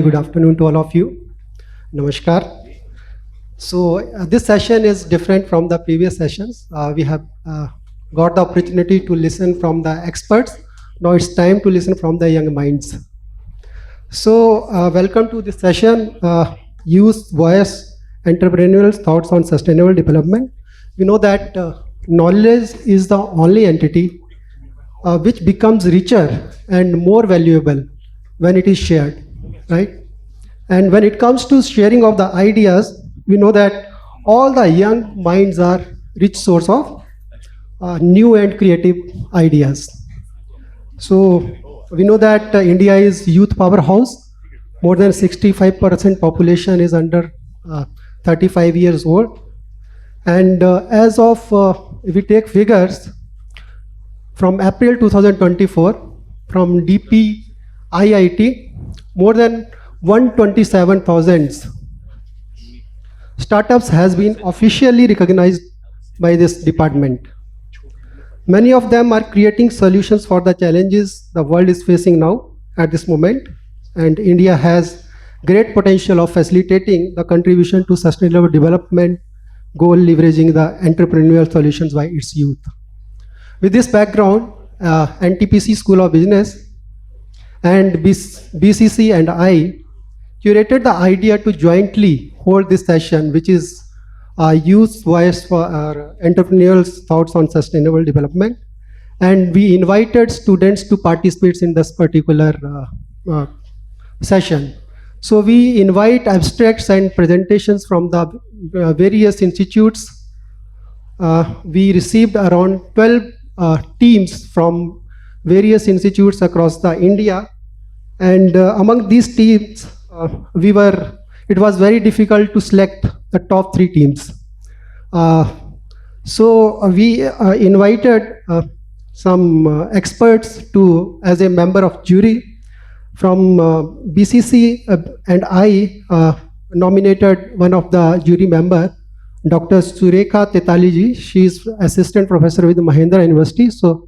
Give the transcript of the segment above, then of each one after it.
Good afternoon to all of you. Namaskar. So this session is different from the previous sessions. We have got the opportunity to listen from the experts. Now it's time to listen from the young minds. So welcome to this session, Youths Voice Entrepreneurial Thoughts on Sustainable Development. We know that knowledge is the only entity which becomes richer and more valuable when it is shared, right? And when it comes to sharing of the ideas, we know that all the young minds are rich source of new and creative ideas. So we know that India is youth powerhouse. More than 65% population is under 35 years old. And as of, if we take figures, from April 2024, from DPIIT, more than 127,000 startups has been officially recognized by this department. Many of them are creating solutions for the challenges the world is facing now at this moment, and India has great potential of facilitating the contribution to sustainable development goal, leveraging the entrepreneurial solutions by its youth. With this background, NTPC School of Business and BCC and I curated the idea to jointly hold this session, which is Youth Voice for Entrepreneurial Thoughts on Sustainable Development. And we invited students to participate in this particular session. So we invite abstracts and presentations from the various institutes. We received around 12 teams from various institutes across the India. And among these teams, it was very difficult to select the top 3 teams. So we invited some experts as a member of jury. From BCC and I nominated one of the jury member, Dr. Surekha Tetaliji. She is assistant professor with Mahindra University. So,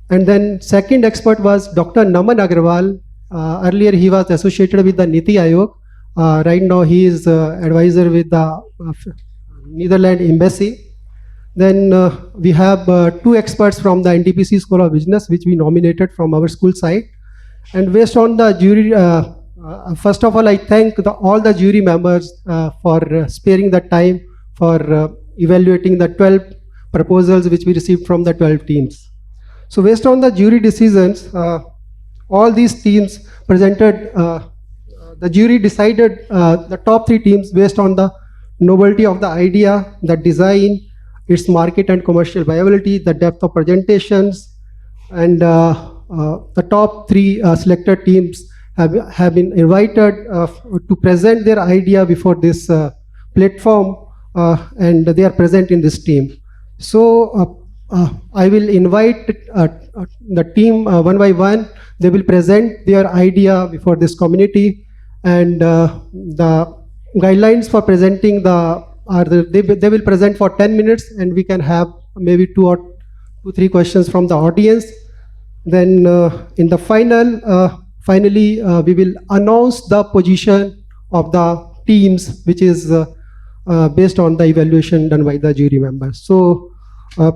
and then second expert was Dr. Naman Agarwal. Earlier he was associated with the Niti Aayog. Right now he is advisor with the Netherlands Embassy. Then we have 2 experts from the NTPC School of Business, which we nominated from our school side. And based on the jury, first of all, I thank all the jury members for sparing the time for evaluating the 12 proposals which we received from the 12 teams. So based on the jury decisions, all these teams presented, the jury decided the top 3 teams based on the novelty of the idea, the design, its market and commercial viability, the depth of presentations, and the top 3 selected teams have been invited to present their idea before this platform, and they are present in this team. So I will invite the team one by one. They will present their idea before this community, and the guidelines for presenting they will present for 10 minutes, and we can have maybe 2 or 3 questions from the audience. Then in the finally we will announce the position of the teams, which is based on the evaluation done by the jury members. So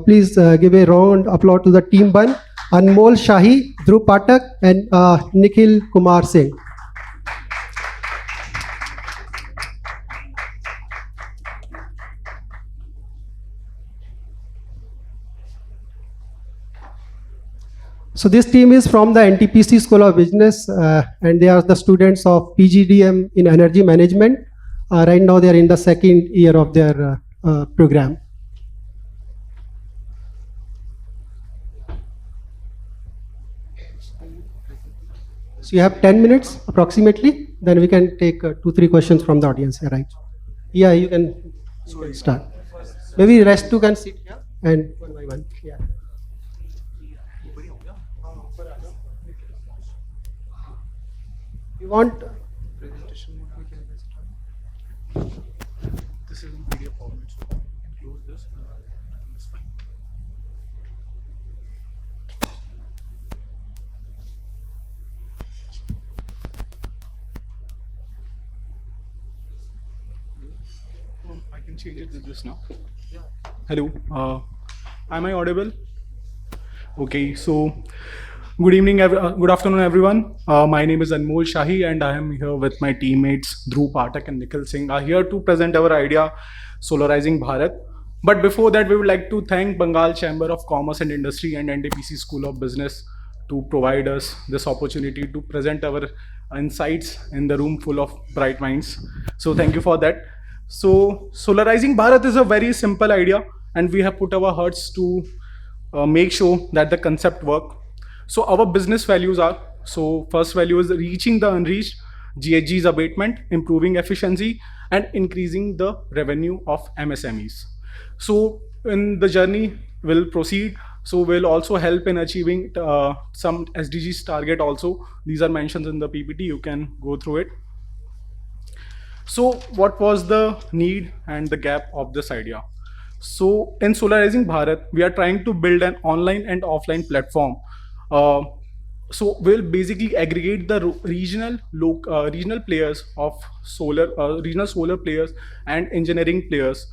please give a round of applause to the team 1, Anmol Shahi, Dhruv Patak, and Nikhil Kumar Singh. So this team is from the NTPC School of Business, and they are the students of PGDM in Energy Management. Right now they are in the 2nd year of their program. So you have 10 minutes approximately, then we can take 2-3 questions from the audience here, right? Yeah, you can start. Maybe rest 2 can sit here and one by one. Yeah. You want presentation mode, we can start. This is in PDF format, so we can close this. It's fine. can change it to this now. Hello. Am I audible? Okay. So, good evening, good afternoon, everyone. My name is Anmol Shahi, and I am here with my teammates Dhruv Pathak and Nikhil Singh. Are here to present our idea, Solarizing Bharat. But before that, we would like to thank Bengal Chamber of Commerce and Industry and NDPC School of Business to provide us this opportunity to present our insights in the room full of bright minds. So thank you for that. So Solarizing Bharat is a very simple idea, and we have put our hearts to make sure that the concept work. So our business values are, so first value is reaching the unreached, GHG's abatement, improving efficiency, and increasing the revenue of MSMEs. So in the journey will proceed. So we'll also help in achieving some SDGs target also. These are mentioned in the PPT. You can go through it. So what was the need and the gap of this idea? So in Solarizing Bharat, we are trying to build an online and offline platform. Uh, so we'll basically aggregate the regional players of regional solar players and engineering players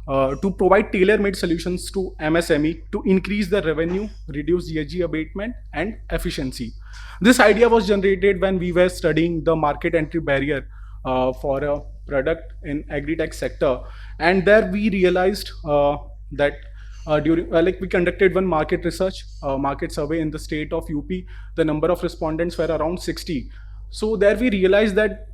to provide tailor-made solutions to MSME to increase the revenue, reduce GHG abatement, and efficiency. This idea was generated when we were studying the market entry barrier for a product in agri-tech sector, and there we realized that during like we conducted one market research market survey in the state of UP. The number of respondents were around 60. So there we realized that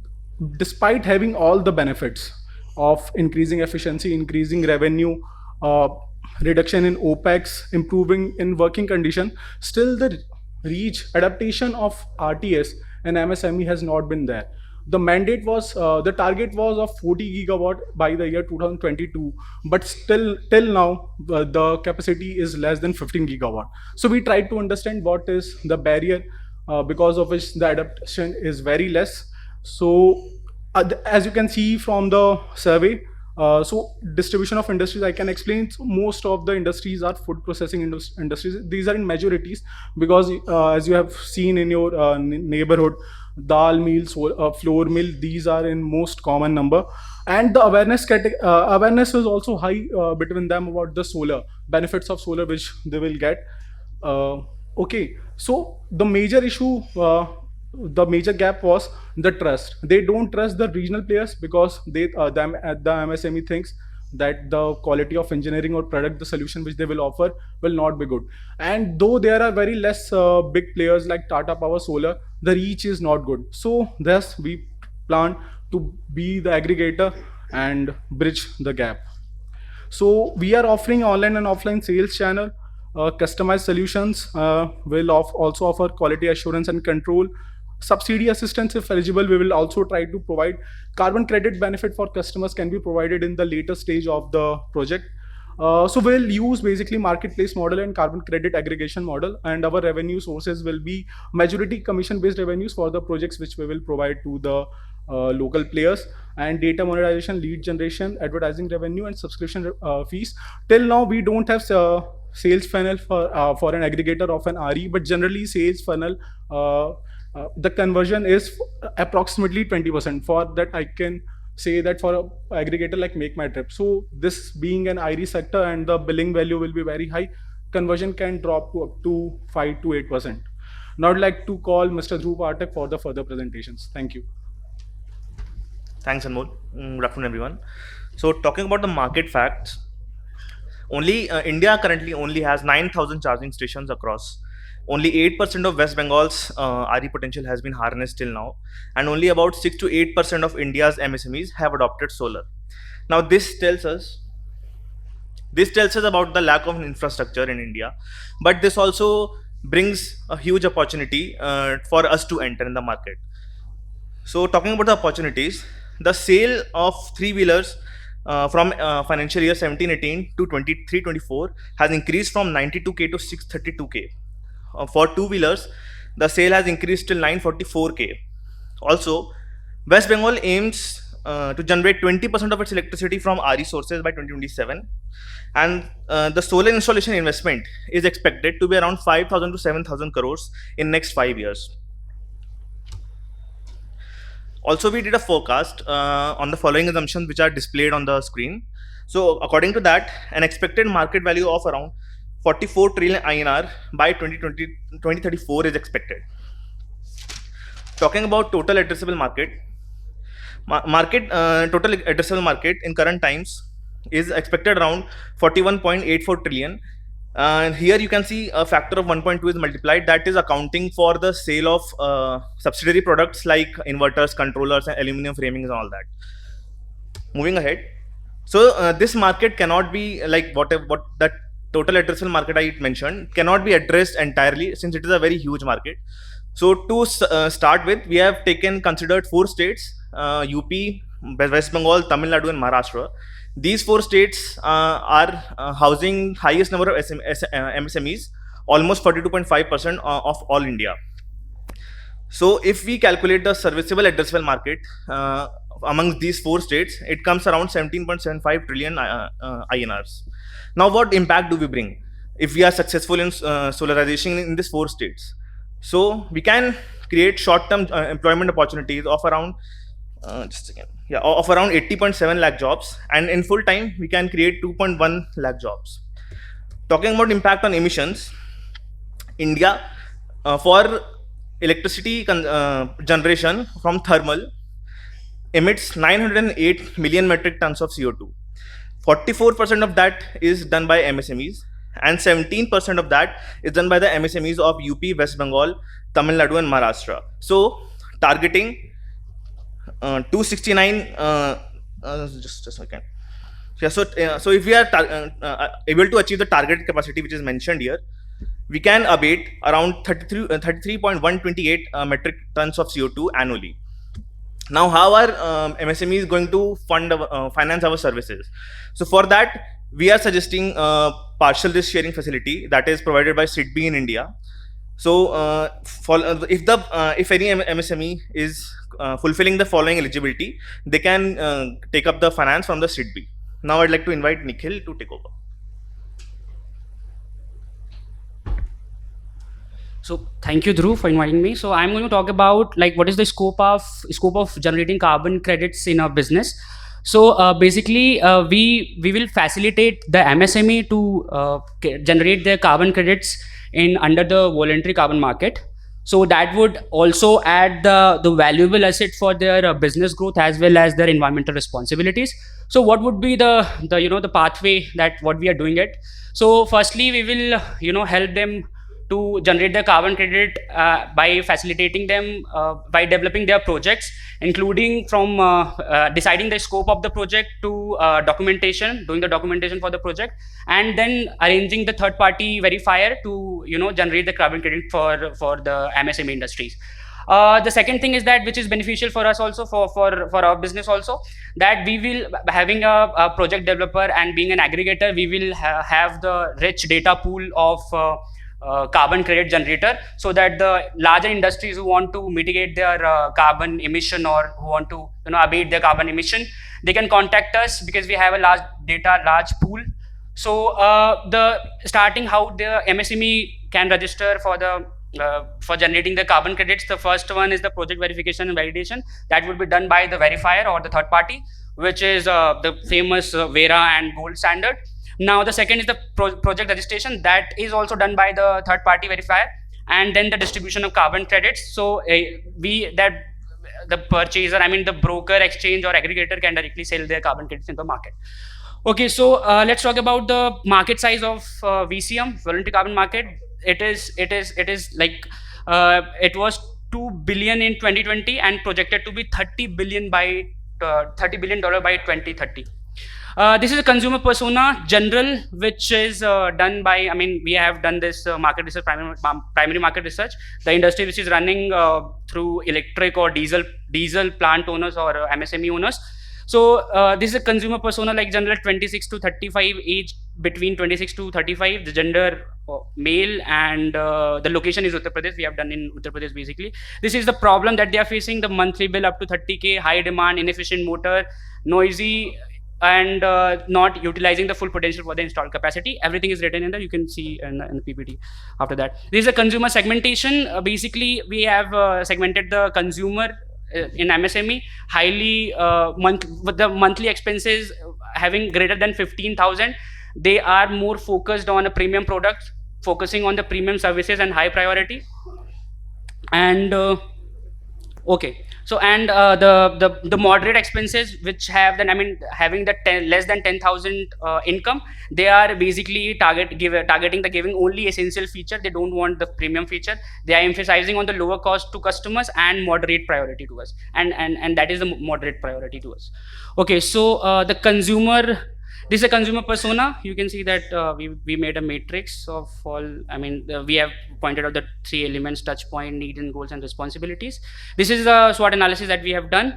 despite having all the benefits of increasing efficiency, increasing revenue, uh, reduction in OPEX, improving in working condition, still the reach adaptation of RTS and MSME has not been there. The mandate was the target was of 40 gigawatt by the year 2022, but still till now the capacity is less than 15 gigawatt. So we tried to understand what is the barrier because of which the adaptation is very less. So as you can see from the survey, so distribution of industries I can explain. So most of the industries are food processing industries. These are in majorities because as you have seen in your neighborhood, dal mill, flour mill, these are in most common number. And the awareness is also high between them about the solar benefits of solar which they will get. uh, okay, so the major gap was the trust. They don't trust the regional players because the MSME thinks that the quality of engineering or product, the solution which they will offer, will not be good. And though there are very less big players like Tata Power Solar, the reach is not good. So thus we plan to be the aggregator and bridge the gap. So we are offering online and offline sales channel, customized solutions. Will also offer quality assurance and control. Subsidy assistance if eligible. We will also try to provide carbon credit benefit for customers can be provided in the later stage of the project. So we'll use basically marketplace model and carbon credit aggregation model, and our revenue sources will be majority commission-based revenues for the projects which we will provide to the local players, and data monetization, lead generation, advertising revenue, and subscription fees. Till now, we don't have sales funnel for an aggregator of an RE, but generally sales funnel. The conversion is approximately 20%. For that, I can say that for a aggregator like Make My Trip. So this being an IRE sector and the billing value will be very high, conversion can drop to up to 5 to 8%. Now I'd like to call Mr. Dhruv Pathak for the further presentations. Thank you. Thanks, Anmol. Good afternoon, everyone. So, talking about the market facts, only India currently only has 9,000 charging stations across. Only 8% of West Bengal's RE potential has been harnessed till now, and only about 6 to 8% of India's MSMEs have adopted solar. Now, this tells us about the lack of infrastructure in India, but this also brings a huge opportunity for us to enter in the market. So, talking about the opportunities, the sale of three wheelers from financial year 17-18 to 23-24 has increased from 92K to 632K. For two wheelers, the sale has increased till 944K. Also, West Bengal aims to generate 20% of its electricity from RE sources by 2027, and the solar installation investment is expected to be around 5,000 to 7,000 crores in next 5 years. Also, we did a forecast on the following assumptions which are displayed on the screen. So according to that, an expected market value of around 44 trillion INR by 2034 is expected. Talking about total addressable market, total addressable market in current times is expected around 41.84 trillion. And here you can see a factor of 1.2 is multiplied. That is accounting for the sale of subsidiary products like inverters, controllers, and aluminum framings and all that. Moving ahead, so this market cannot be like what that total addressable market I mentioned cannot be addressed entirely, since it is a very huge market. So to start with, we have considered 4 states: UP, West Bengal, Tamil Nadu, and Maharashtra. These 4 states are housing highest number of MSMEs, almost 42.5% of all India. So if we calculate the serviceable addressable market amongst these 4 states, it comes around 17.75 trillion INRs. Now, what impact do we bring if we are successful in solarization in these 4 states? So we can create short-term employment opportunities of around of around 80.7 lakh jobs, and in full time we can create 2.1 lakh jobs. Talking about impact on emissions, India for electricity generation from thermal emits 908 million metric tons of CO2. 44% of that is done by MSMEs, and 17% of that is done by the MSMEs of UP, West Bengal, Tamil Nadu, and Maharashtra. So, targeting 269. Just a second. Yeah, so if we are able to achieve the target capacity which is mentioned here, we can abate around 33.128 metric tons of CO2 annually. Now, how are MSMEs going to finance our services? So for that, we are suggesting partial risk sharing facility that is provided by SIDBI in India. So if any MSME is fulfilling the following eligibility, they can take up the finance from the SIDBI. Now I'd like to invite Nikhil to take over. So thank you, Dhruv, for inviting me. So I'm going to talk about like what is the scope of generating carbon credits in our business. So basically, we will facilitate the MSME to generate their carbon credits in under the voluntary carbon market. So that would also add the valuable asset for their business growth as well as their environmental responsibilities. So what would be the pathway that what we are doing it? So firstly, we will help them to generate the carbon credit by facilitating them by developing their projects, including from deciding the scope of the project to documentation, doing the documentation for the project, and then arranging the third party verifier to generate the carbon credit for the MSME industries. The second thing is that which is beneficial for us also for our business also, that we will having a project developer and being an aggregator, we will have the rich data pool of carbon credit generator, so that the larger industries who want to mitigate their carbon emission or who want to abate their carbon emission, they can contact us because we have a large pool. So the starting how the MSME can register for generating the carbon credits, the first one is the project verification and validation. That will be done by the verifier or the third party, which is the famous Vera and Gold standard. Now the second is the project registration, that is also done by the third party verifier, and then the distribution of carbon credits. So the purchaser, I mean the broker, exchange or aggregator can directly sell their carbon credits in the market. Okay, so let's talk about the market size of VCM, voluntary carbon market. It is like it was 2 billion in 2020 and projected to be $30 billion by by 2030. This is a consumer persona general, which is done by, I mean, we have done this market research, primary market research. The industry which is running through electric or diesel plant owners or MSME owners. So this is a consumer persona like general 26 to 35 age, between 26 to 35, the gender male, and the location is Uttar Pradesh. We have done in Uttar Pradesh basically. This is the problem that they are facing: the monthly bill up to 30K, high demand, inefficient motor, noisy, and not utilizing the full potential for the installed capacity. Everything is written in there. You can see in the PPT after that. This is a consumer segmentation. Basically, we have segmented the consumer in MSME highly with the monthly expenses having greater than 15,000, they are more focused on a premium product, focusing on the premium services and high priority. And okay, so and the moderate expenses which have then, I mean, having the less than 10,000 income, they are basically targeting the giving only essential feature. They don't want the premium feature. They are emphasizing on the lower cost to customers and moderate priority to us, and that is the moderate priority to us. Okay, so the consumer, this is a consumer persona. You can see that we made a matrix of all, I mean, we have pointed out the three elements: touch point, need and goals, and responsibilities. This is the SWOT analysis that we have done.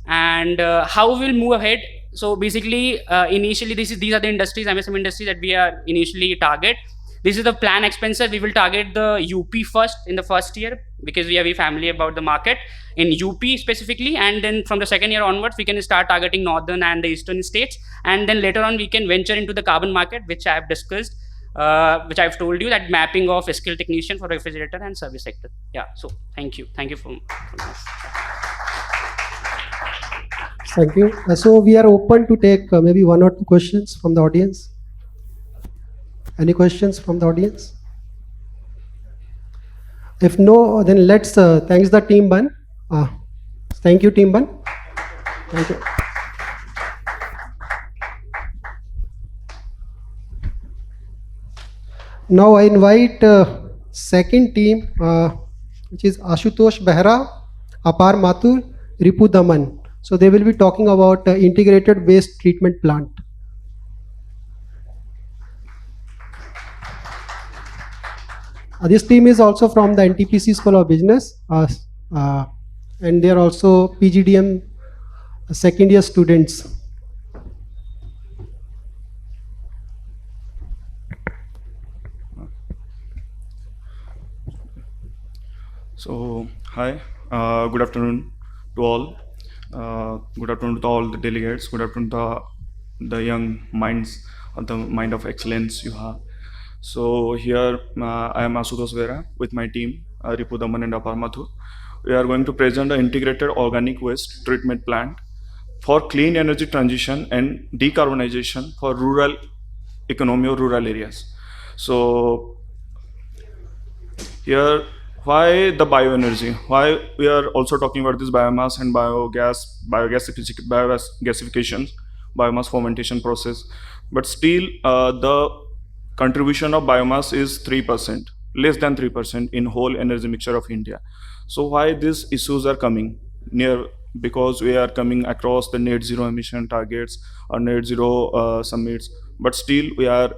And how we'll move ahead. So basically, initially, these are the industries, MSM industries that we are initially target. This is the plan expenses. We will target the UP first in the first year, because we are very familiar about the market in UP specifically. And then from the second year onwards, we can start targeting northern and the eastern states. And then later on, we can venture into the carbon market, which I have discussed, which I've told you, that mapping of a skilled technician for refrigerator and service sector. Yeah. So thank you. Thank you for this. Thank you. So we are open to take maybe one or two questions from the audience. Any questions from the audience? If no, then let's thanks the team Ban. Thank you, team Ban. Thank you. Now I invite second team, which is Ashutosh Behra, Apar Mathur, Ripu Daman. So they will be talking about integrated waste treatment plant. This team is also from the NTPC School of Business, and they are also PGDM second year students. So, hi, good afternoon to all. Good afternoon to all the delegates. Good afternoon to the young minds, or the mind of excellence you have. So here I am Ashutosh Vera with my team, Ripu Daman and Apar Mathur. We are going to present an integrated organic waste treatment plant for clean energy transition and decarbonization for rural economy or rural areas. So here, why the bioenergy? Why we are also talking about this biomass and biogasification, biomass fermentation process, but still the contribution of biomass is 3%, less than 3% in whole energy mixture of India. So why these issues are coming near? Because we are coming across the net zero emission targets or net zero summits, but still we are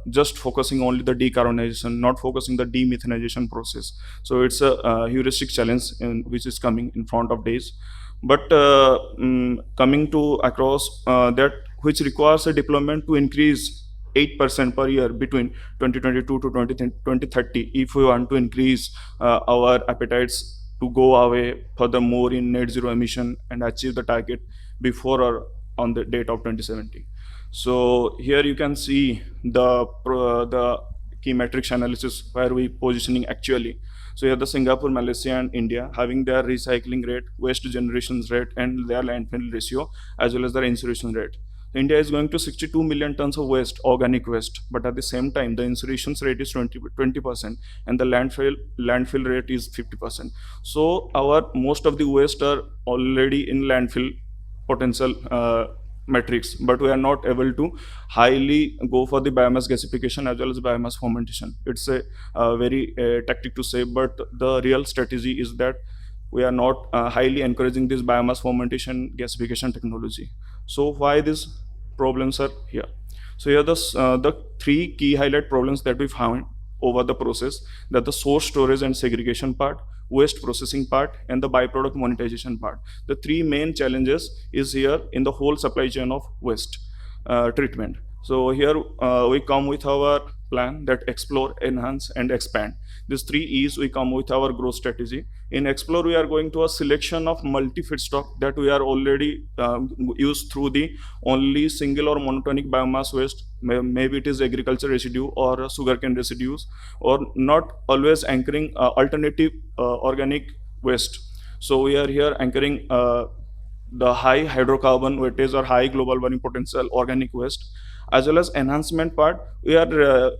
just focusing only the decarbonization, not focusing the demethanization process. So it's a heuristic challenge which is coming in front of days. But coming to across that, which requires a deployment to increase 8% per year between 2022 to 2030 if we want to increase our appetites to go away furthermore in net zero emission and achieve the target before or on the date of 2070. So here you can see the key metrics analysis where we positioning actually. So here the Singapore, Malaysia and India having their recycling rate, waste generation rate and their landfill ratio as well as their incineration rate. India is going to 62 million tons of waste, organic waste, but at the same time, the incineration rate is 20%, and the landfill rate is 50%. So our most of the waste are already in landfill potential metrics, but we are not able to highly go for the biomass gasification as well as biomass fermentation. It's a very tactic to say, but the real strategy is that we are not highly encouraging this biomass fermentation gasification technology. So why these problems are here? So here the three key highlight problems that we found over the process, that the source storage and segregation part, waste processing part and the byproduct monetization part. The three main challenges is here in the whole supply chain of waste treatment. So here we come with our plan that explore, enhance and expand. These three E's we come with our growth strategy. In explore, we are going to a selection of multi feedstock that we are already used through the only single or monotonic biomass waste. Maybe it is agriculture residue or sugarcane residues, or not always anchoring alternative organic waste. So we are here anchoring the high hydrocarbon weightage or high global warming potential organic waste, as well as enhancement part. We are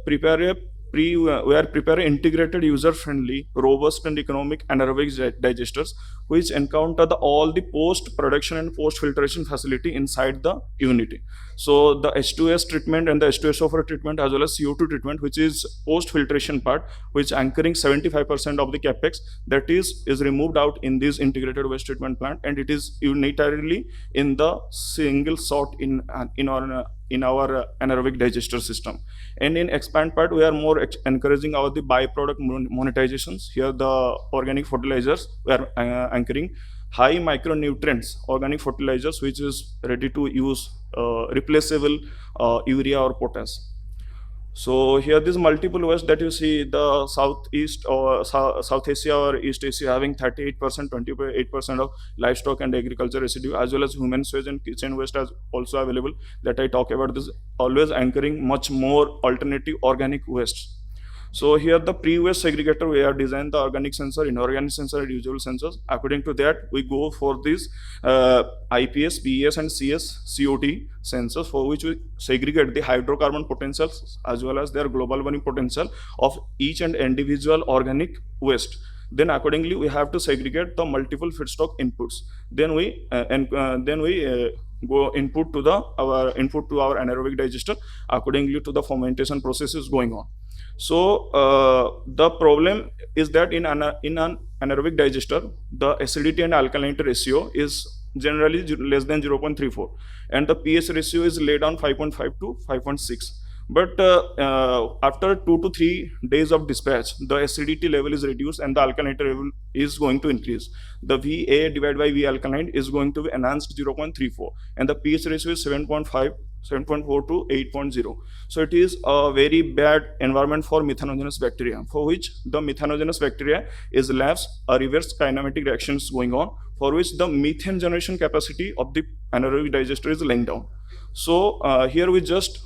we are preparing integrated, user-friendly, robust, and economic anaerobic digesters, which encounter all the post-production and post-filtration facility inside the unit. So the H2S treatment and the H2SO4 treatment, as well as CO2 treatment, which is post-filtration part, which anchoring 75% of the capex, that is removed out in this integrated waste treatment plant, and it is unitarily in the single sort in our anaerobic digester system. And in expand part, we are more encouraging our the byproduct monetizations. Here the organic fertilizers, we are anchoring high micronutrients organic fertilizers, which is ready to use, replaceable urea or potash. So here this multiple waste that you see, the Southeast or South Asia or East Asia having 38%, 28% of livestock and agriculture residue, as well as human waste and kitchen waste as also available, that I talk about this, always anchoring much more alternative organic waste. So here the pre-waste segregator, we have designed the organic sensor, inorganic sensor, and usable sensors. According to that, we go for these IPS, PES, and CS COT sensors, for which we segregate the hydrocarbon potentials as well as their global warming potential of each and individual organic waste. Then accordingly, we have to segregate the multiple feedstock inputs. Then we go input to our anaerobic digester accordingly to the fermentation process is going on. So the problem is that in an anaerobic digester, the acidity and alkalinity ratio is generally less than 0.34, and the pH ratio is laid on 5.5 to 5.6. But after 2 to 3 days of dispatch, the acidity level is reduced and the alkalinity level is going to increase. The Va divided by V alkaline is going to be enhanced 0.34, and the pH ratio is 7.4 to 8.0. So it is a very bad environment for methanogenous bacteria, for which the methanogenous bacteria is labs a reverse kinematic reactions going on, for which the methane generation capacity of the anaerobic digester is laying down. So here we just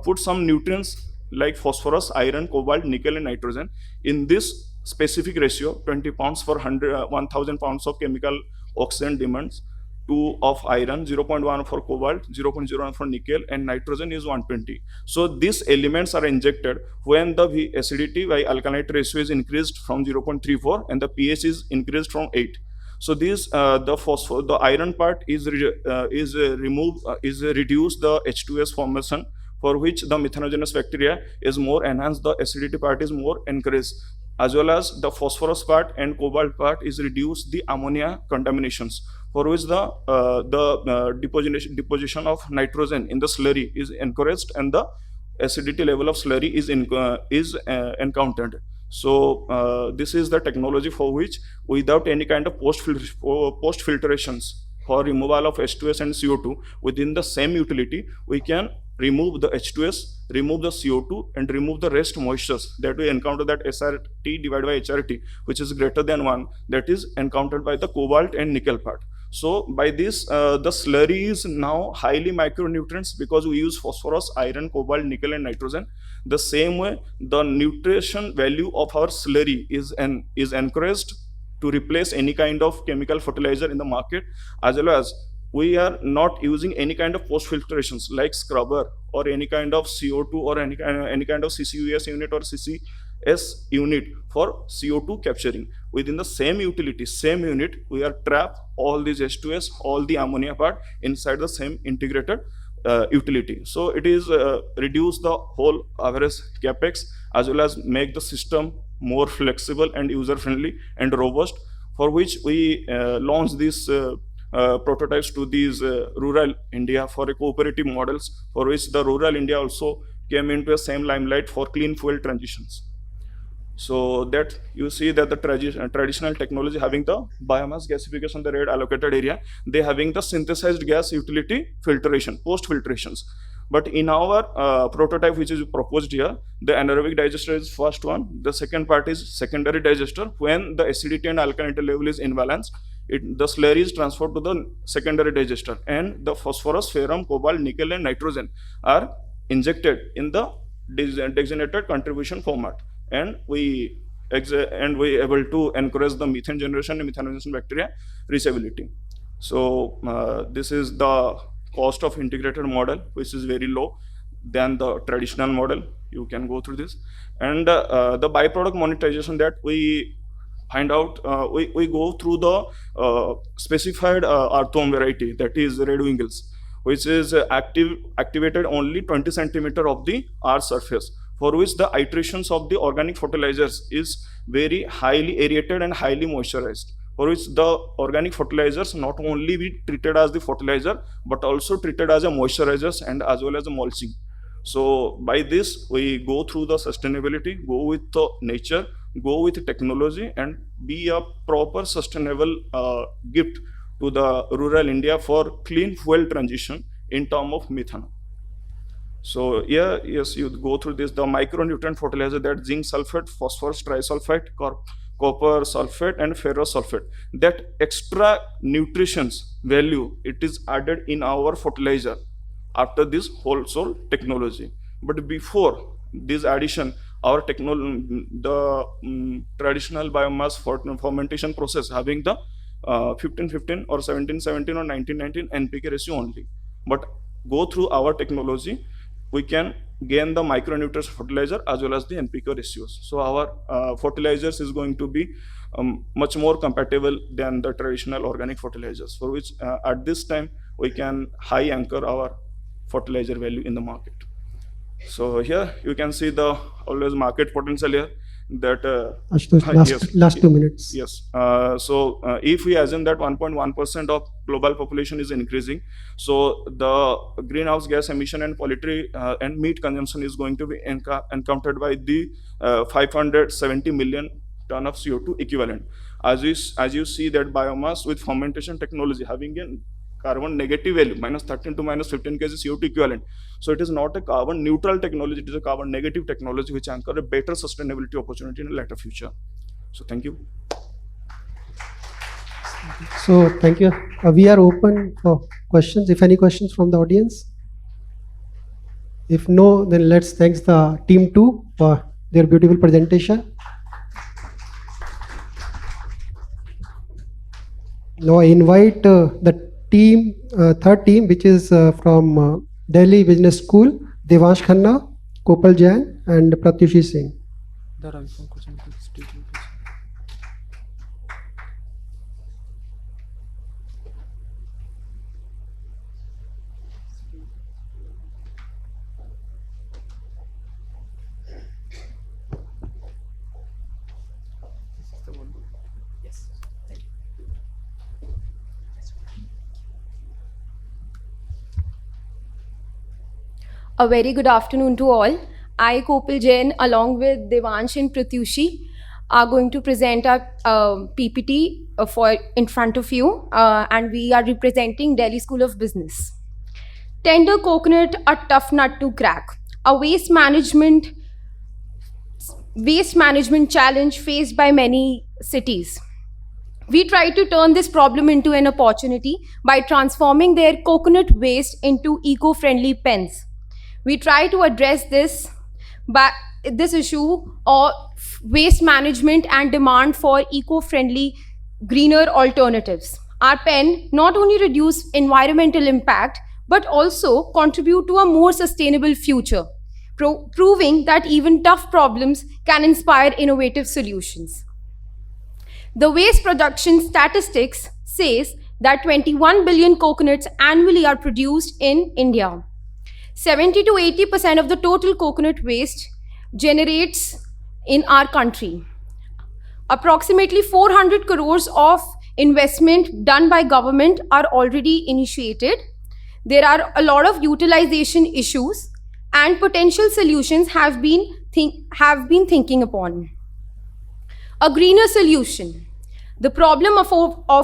put some nutrients like phosphorus, iron, cobalt, nickel, and nitrogen in this specific ratio: 20 pounds for 1,000 pounds of chemical oxygen demands, 2 of iron, 0.1 for cobalt, 0.01 for nickel, and nitrogen is 120. So these elements are injected when the acidity by alkalinity ratio is increased from 0.34 and the pH is increased from 8. So this the iron part is removed, is reduced the H2S formation, for which the methanogenous bacteria is more enhanced, the acidity part is more encouraged, as well as the phosphorus part and cobalt part is reduced the ammonia contaminations, for which the deposition of nitrogen in the slurry is encouraged and the acidity level of slurry is encountered. So this is the technology for which, without any kind of post filtrations for removal of H2S and CO2 within the same utility, we can remove the H2S, remove the CO2, and remove the rest moistures that we encounter, that SRT divided by HRT, which is greater than 1, that is encountered by the cobalt and nickel part. So by this, the slurry is now highly micronutrients because we use phosphorus, iron, cobalt, nickel, and nitrogen. The same way, the nutrition value of our slurry is encouraged to replace any kind of chemical fertilizer in the market, as well as we are not using any kind of post filtrations like scrubber or any kind of CO2 or any kind of CCUS unit or CCS unit for CO2 capturing. Within the same utility, same unit, we are trap all these H2S, all the ammonia part inside the same integrated utility. So it is reduce the whole average capex, as well as make the system more flexible and user friendly and robust, for which we launch these prototypes to these rural India for a cooperative models, for which the rural India also came into the same limelight for clean fuel transitions. So that you see that the traditional technology having the biomass gasification, the red allocated area, they having the synthesized gas utility filtration, post filtrations. But in our prototype, which is proposed here, the anaerobic digester is first one. The second part is secondary digester. When the acidity and alkalinity level is imbalanced, the slurry is transferred to the secondary digester, and the phosphorus, ferrum, cobalt, nickel, and nitrogen are injected in the designated contribution format, and we able to encourage the methane generation and methanogenous bacteria reachability. So this is the cost of integrated model, which is very low than the traditional model. You can go through this. And the byproduct monetization that we find out, we go through the specified earthworm variety, that is red wingles, which is activated only 20 centimeter of the earth surface, for which the iterations of the organic fertilizers is very highly aerated and highly moisturized, for which the organic fertilizers not only be treated as the fertilizer but also treated as a moisturizers and as well as a mulching. So by this we go through the sustainability, go with the nature, go with technology, and be a proper sustainable gift to the rural India for clean fuel transition in term of methanol. So yeah, yes, you go through this, the micronutrient fertilizer, that zinc sulfate, phosphorus trisulfate, copper sulfate, and ferrous sulfate. That extra nutrition's value, it is added in our fertilizer after this whole soil technology. But before this addition, our traditional biomass fermentation process having the 15-15 or 17-17 or 19-19 NPK ratio only. But go through our technology, we can gain the micronutrients fertilizer as well as the NPK ratios. So our fertilizers is going to be much more compatible than the traditional organic fertilizers, for which at this time we can high anchor our fertilizer value in the market. So here you can see the always market potential here, that Ashutosh, last 2 minutes. Yes. If we assume that 1.1% of global population is increasing, so the greenhouse gas emission and poultry and meat consumption is going to be encountered by the 570 million ton of CO2 equivalent. As you see that biomass with fermentation technology having a carbon negative value, -13 to -15 kg CO2 equivalent. So it is not a carbon neutral technology, it is a carbon negative technology which anchor a better sustainability opportunity in the later future. So thank you. So thank you. We are open for questions. If any questions from the audience? If no, then let's thank the team too for their beautiful presentation. Now I invite the team, third team, which is from Delhi Business School, Devansh Khanna, Kopal Jain, and Pratyushi Singh. A very good afternoon to all. I, Kopal Jain, along with Devansh and Pratyushi, are going to present our PPT in front of you, and we are representing Delhi School of Business. Tender coconut, a tough nut to crack. A waste management challenge faced by many cities. We try to turn this problem into an opportunity by transforming their coconut waste into eco-friendly pens. We try to address this issue of waste management and demand for eco-friendly, greener alternatives. Our pen not only reduce environmental impact, but also contribute to a more sustainable future, proving that even tough problems can inspire innovative solutions. The waste production statistics says that 21 billion coconuts annually are produced in India. 70 to 80% of the total coconut waste generates in our country. Approximately 400 crores of investment done by government are already initiated. There are a lot of utilization issues and potential solutions have been thinking upon. A greener solution. The problem of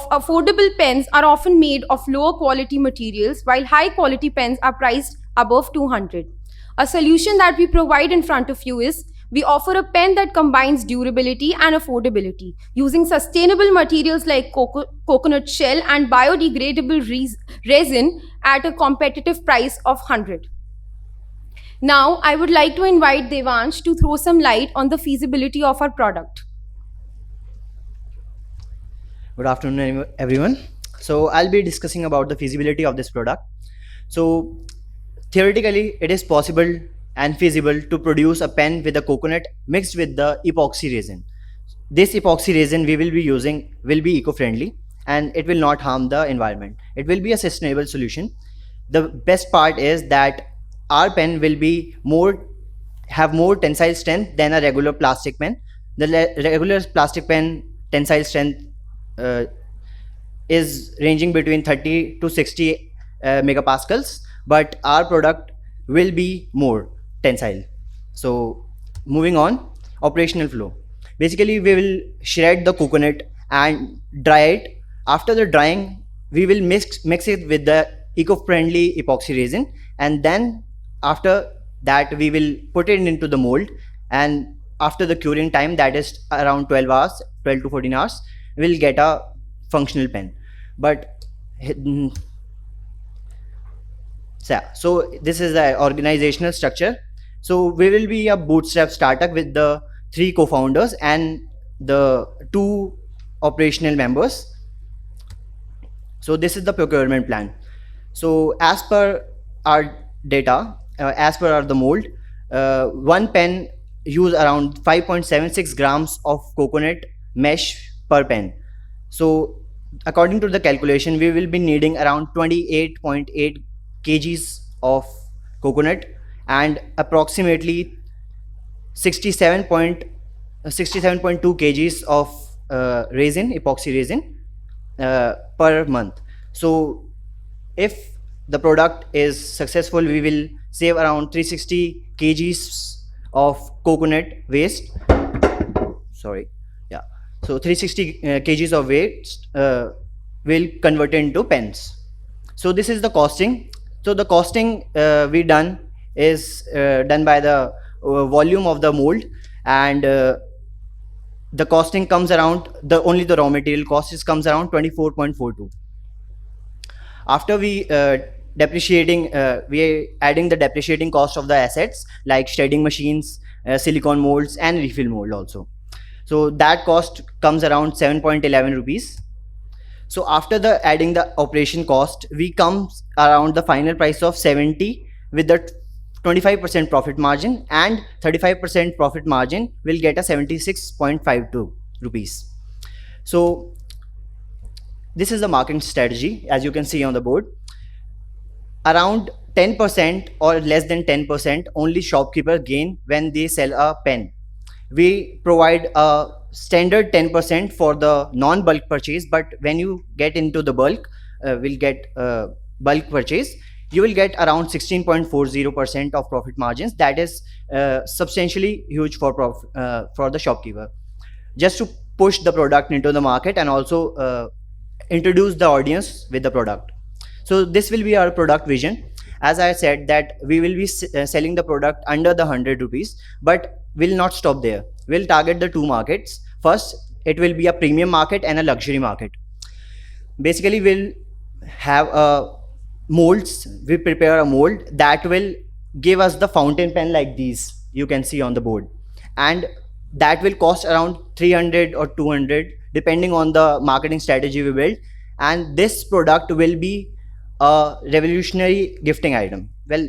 affordable pens are often made of lower quality materials, while high quality pens are priced above 200. A solution that we provide in front of you is we offer a pen that combines durability and affordability using sustainable materials like coconut shell and biodegradable resin at a competitive price of 100. Now, I would like to invite Devansh to throw some light on the feasibility of our product. Good afternoon, everyone. So I'll be discussing about the feasibility of this product. So theoretically, it is possible and feasible to produce a pen with a coconut mixed with the epoxy resin. This epoxy resin we will be using will be eco-friendly and it will not harm the environment. It will be a sustainable solution. The best part is that our pen will be have more tensile strength than a regular plastic pen. The regular plastic pen tensile strength uh, is ranging between 30 to 60 megapascals, but our product will be more tensile. So moving on, operational flow. Basically, we will shred the coconut and dry it. After the drying, we will mix it with the eco-friendly epoxy resin, and then after that we will put it into the mold, and after the curing time, that is around 12 hours, 12 to 14 hours, we'll get a functional pen. But so this is the organizational structure. So we will be a bootstrap startup with the 3 co-founders and the 2 operational members. So this is the procurement plan. So as per our data, as per the mold, one pen use around 5.76 grams of coconut mesh per pen. So according to the calculation, we will be needing around 28.8 kgs of coconut and approximately 67.2 kgs of resin, epoxy resin per month. So if the product is successful, we will save around 360 kgs of coconut waste. Sorry, yeah. So 360 kgs of waste will convert into pens. So this is the costing. So the costing we done is done by the volume of the mold, and the costing comes around only the raw material cost comes around 24.42. After we depreciating, we are adding the depreciating cost of the assets like shredding machines, silicone molds, and refill mold also. So that cost comes around 7.11 rupees. So after the adding the operation cost, we come around the final price of 70 with the 25% profit margin, and 35% profit margin will get a 76.52 rupees. So this is the marketing strategy, as you can see on the board. Around 10% or less than 10% only shopkeeper gain when they sell a pen. We provide a standard 10% for the non-bulk purchase, but when you get into the bulk, will get bulk purchase, you will get around 16.40% of profit margins. That is substantially huge for the shopkeeper, just to push the product into the market and also introduce the audience with the product. So this will be our product vision. As I said that we will be selling the product under the 100 rupees, but we'll not stop there. We'll target the 2 markets. First, it will be a premium market and a luxury market. Basically, we'll have molds. We prepare a mold that will give us the fountain pen like these you can see on the board, and that will cost around 300 or 200 depending on the marketing strategy we build. And this product will be a revolutionary gifting item. Well,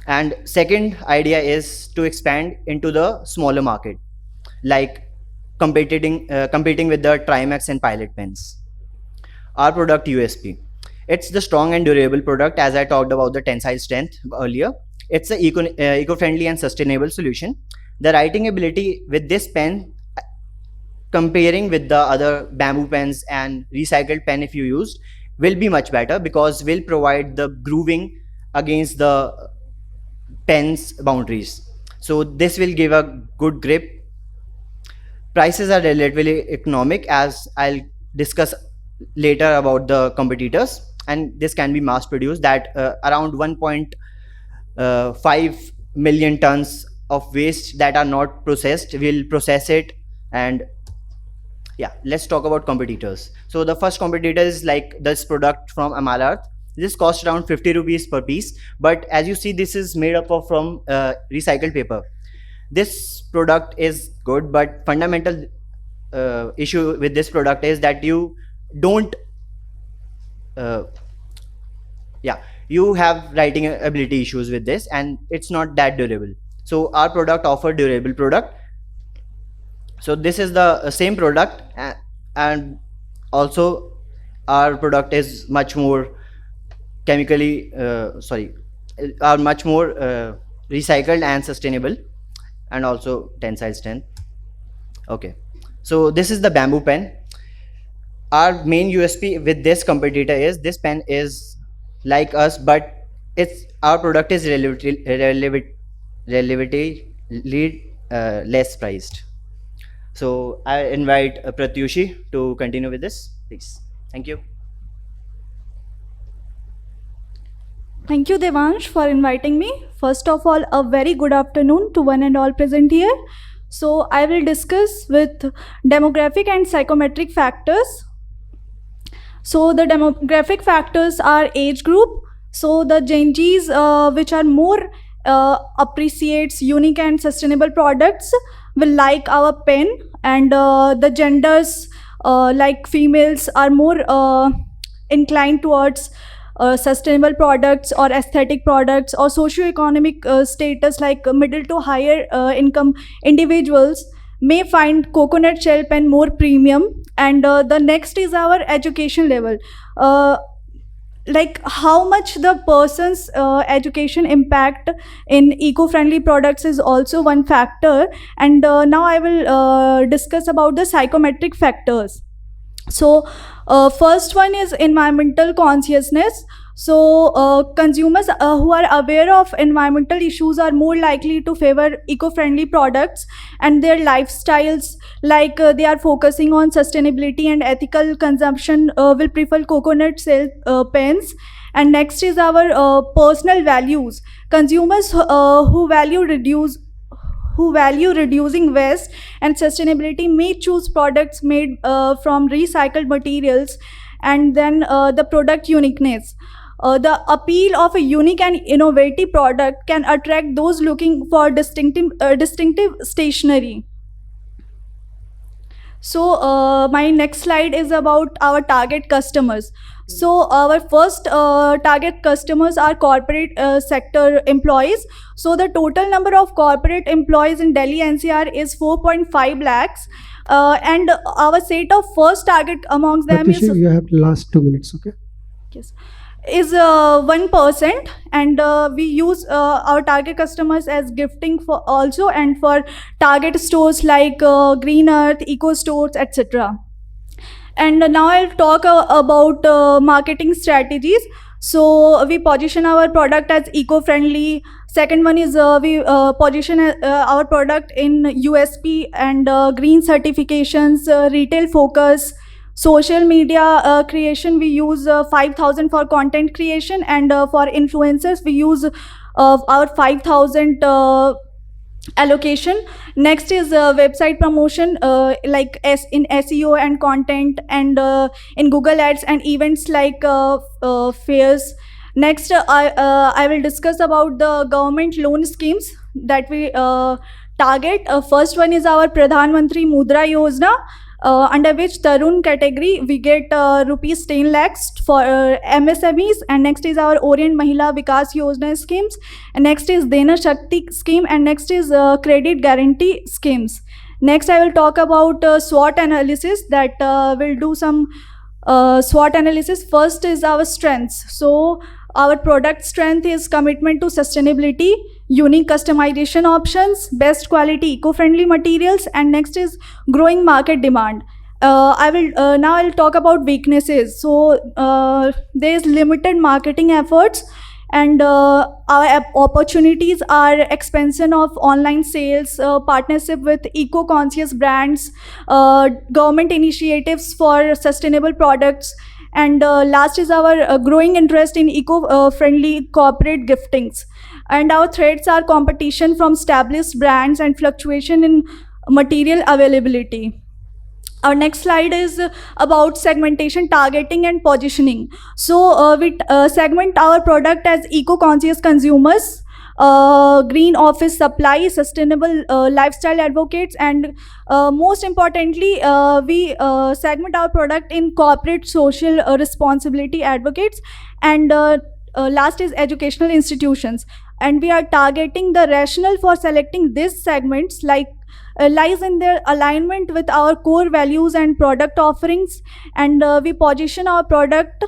and second idea is to expand into the smaller market, like competing with the Trimax and Pilot pens. Our product USP. It's the strong and durable product, as I talked about the tensile strength earlier. It's a eco-friendly and sustainable solution. The writing ability with this pen, comparing with the other bamboo pens and recycled pen if you used, will be much better because we'll provide the grooving against the pen's boundaries. So this will give a good grip. Prices are relatively economic, as I'll discuss later about the competitors, and this can be mass produced. That around 1.5 million tons of waste that are not processed, we'll process it. And yeah, let's talk about competitors. So the first competitor is like this product from Amalarth. This costs around 50 rupees per piece, but as you see, this is made up of from recycled paper. This product is good, but fundamental issue with this product is that you don't uh, yeah, you have writing ability issues with this, and it's not that durable. So our product offer durable product. So this is the same product, and also our product is much more chemically are much more recycled and sustainable, and also tensile strength. Okay, so this is the bamboo pen. Our main USP with this competitor is this pen is like us, but it's our product is relatively less priced. So I invite Pratyushi to continue with this, please. Thank you. Thank you, Devansh, for inviting me. First of all, a very good afternoon to one and all present here. So I will discuss with demographic and psychometric factors. So the demographic factors are age group. So the Gen Zs, which are more appreciates unique and sustainable products, will like our pen, and the genders like females are more inclined towards sustainable products or aesthetic products, or socioeconomic status like middle to higher income individuals may find coconut shell pen more premium. And the next is our education level. Like how much the person's education impact in eco-friendly products is also one factor. And now I will discuss about the psychometric factors. So first one is environmental consciousness. So consumers who are aware of environmental issues are more likely to favor eco-friendly products, and their lifestyles, like they are focusing on sustainability and ethical consumption, will prefer coconut shell pens. And next is our personal values. Consumers who value reducing waste and sustainability may choose products made from recycled materials. And then the product uniqueness. The appeal of a unique and innovative product can attract those looking for distinctive stationery. So my next slide is about our target customers. So our first target customers are corporate sector employees. So the total number of corporate employees in Delhi NCR is 4.5 lakhs. And our set of first target amongst them Pratyushi, you have the last 2 minutes, okay? is 1%. And we use our target customers as gifting for also, and for target stores like Green Earth, Eco Stores, etc. And now I'll talk about marketing strategies. So we position our product as eco-friendly. Second one is we position our product in USP and green certifications, retail focus. Social media creation, we use 5,000 for content creation, and for influencers we use our 5,000 allocation. Next is website promotion, like in SEO and content, and in Google Ads and events like fairs. Next, I will discuss about the government loan schemes that we target. First one is our Pradhan Mantri Mudra Yojana, under which Tarun category we get rupees 10 lakhs for MSMEs. And next is our Orient Mahila Vikas Yojana schemes. And next is Dena Shakti scheme. And next is credit guarantee schemes. Next, I will talk about SWOT analysis, that will do some SWOT analysis. First is our strengths. So our product strength is commitment to sustainability, unique customization options, best quality eco-friendly materials, and next is growing market demand. Now I'll talk about weaknesses. So there's limited marketing efforts, and our opportunities are expansion of online sales, partnership with eco-conscious brands, government initiatives for sustainable products. And last is our growing interest in eco-friendly corporate giftings. And our threats are competition from established brands and fluctuation in material availability. Our next slide is about segmentation, targeting, and positioning. So we segment our product as eco-conscious consumers, green office supply, sustainable lifestyle advocates, and most importantly, we segment our product in corporate social responsibility advocates, and last is educational institutions. And we are targeting the rationale for selecting these segments lies in their alignment with our core values and product offerings, and we position our product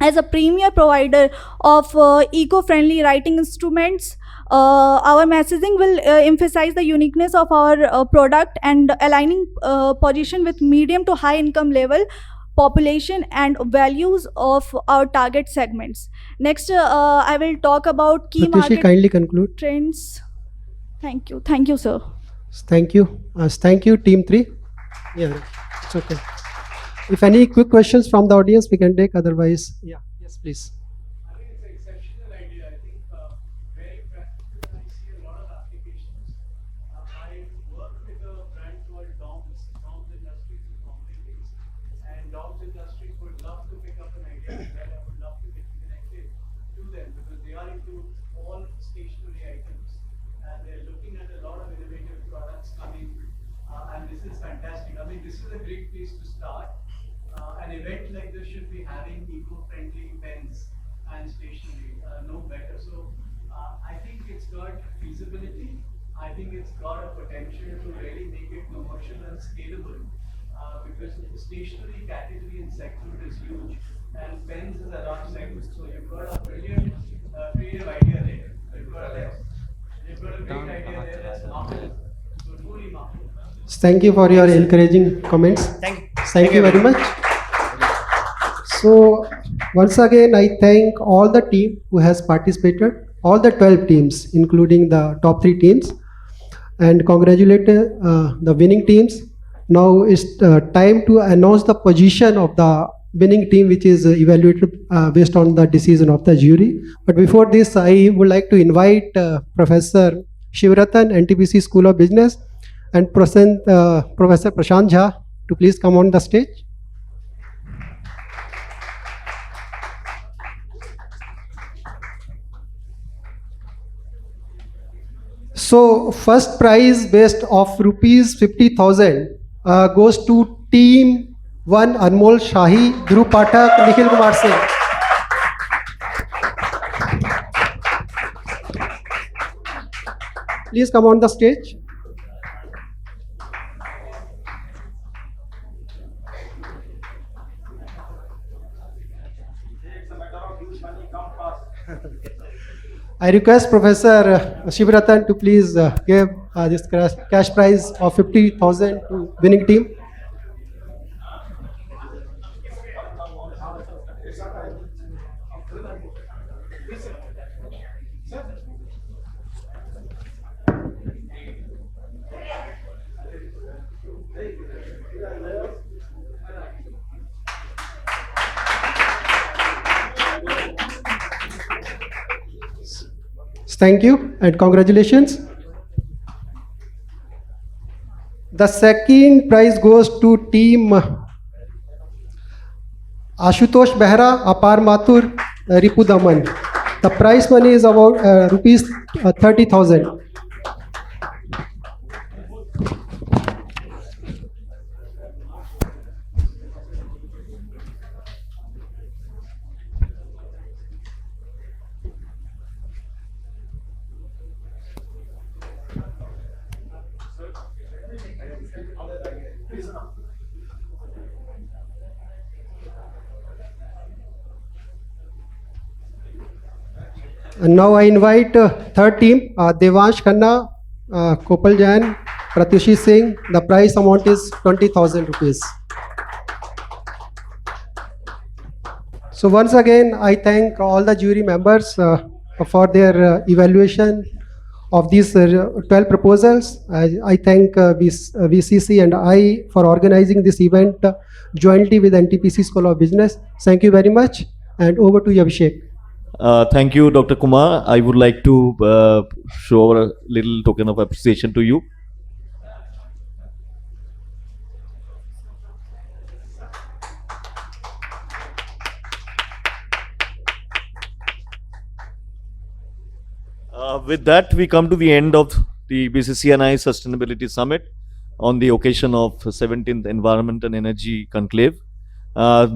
as a premier provider of eco-friendly writing instruments. Our messaging will emphasize the uniqueness of our product and aligning position with medium to high income level population and values of our target segments. Next, I will talk about key Pratyushi, market kindly conclude. trends. Thank you, sir. Thank you. Thank you, Team 3. Yeah, it's okay. If any quick questions from the audience, we can take. Otherwise, yeah. Yes, please. I think it's an exceptional idea. I think very practical. I see a lot of applications. I work with a brand called Doms Industries in Companies, and Doms Industries would love to pick up an idea like that. I would love to get connected to them because they are into all stationery items and they're looking at a lot of innovative products coming. And this is fantastic. I mean, this is a great place to start. An event like this should be having eco-friendly pens and stationery, no better. So I think it's got feasibility. I think it's got a potential to really make it commercial and scalable because the stationery category in sector is huge and pens is a large segment. So you've got a brilliant creative idea there. You've got a great idea there that's marketable. So truly marketable. Thank you for your encouraging comments. Thank you very much. So once again, I thank all the team who has participated, all the 12 teams, including the top 3 teams, and congratulate the winning teams. Now it's time to announce the position of the winning team, which is evaluated based on the decision of the jury. But before this, I would like to invite Professor Shivratan, NTPC School of Business, and Professor Prashant Jha to please come on the stage. So first prize based of rupees 50,000 goes to team 1 Anmol Shahi, Dhruv Pathak, Nikhil Kumar Singh. Please come on the stage. I request Professor Shivratan to please give this cash prize of 50,000 to winning team. Thank you and congratulations. The second prize goes to team Ashutosh Behra, Apar Mathur, Ripu Daman. The prize money is about rupees 30,000. And now I invite third team, Devansh Khanna, Kopal Jain, Pratyushi Singh. The prize amount is 20,000 rupees. So once again, I thank all the jury members for their evaluation of these 12 proposals. I thank VCC and I for organizing this event jointly with NTPC School of Business. Thank you very much, and over to you, Abhishek. Thank you, Dr. Kumar. I would like to show a little token of appreciation to you. With that, we come to the end of the BCCNI Sustainability Summit on the occasion of 17th Environment and Energy Conclave.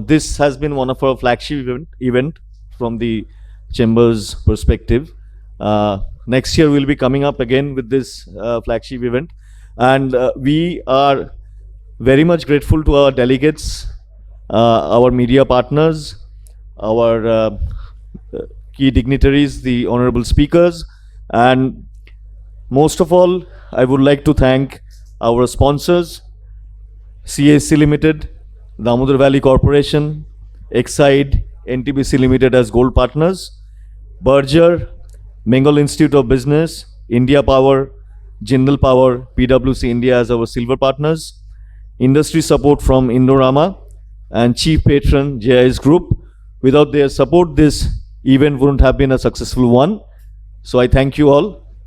This has been one of our flagship event from the Chamber's perspective. Next year, we'll be coming up again with this flagship event. And we are very much grateful to our delegates, our media partners, our key dignitaries, the honorable speakers, and most of all, I would like to thank our sponsors, CAC Limited, Damodar Valley Corporation, Exide, NTPC Limited as gold partners, Berger, Bengal Institute of Business, India Power, Jindal Power, PwC India as our silver partners, industry support from Indorama, and chief patron JIS Group. Without their support, this event wouldn't have been a successful one. So I thank you all.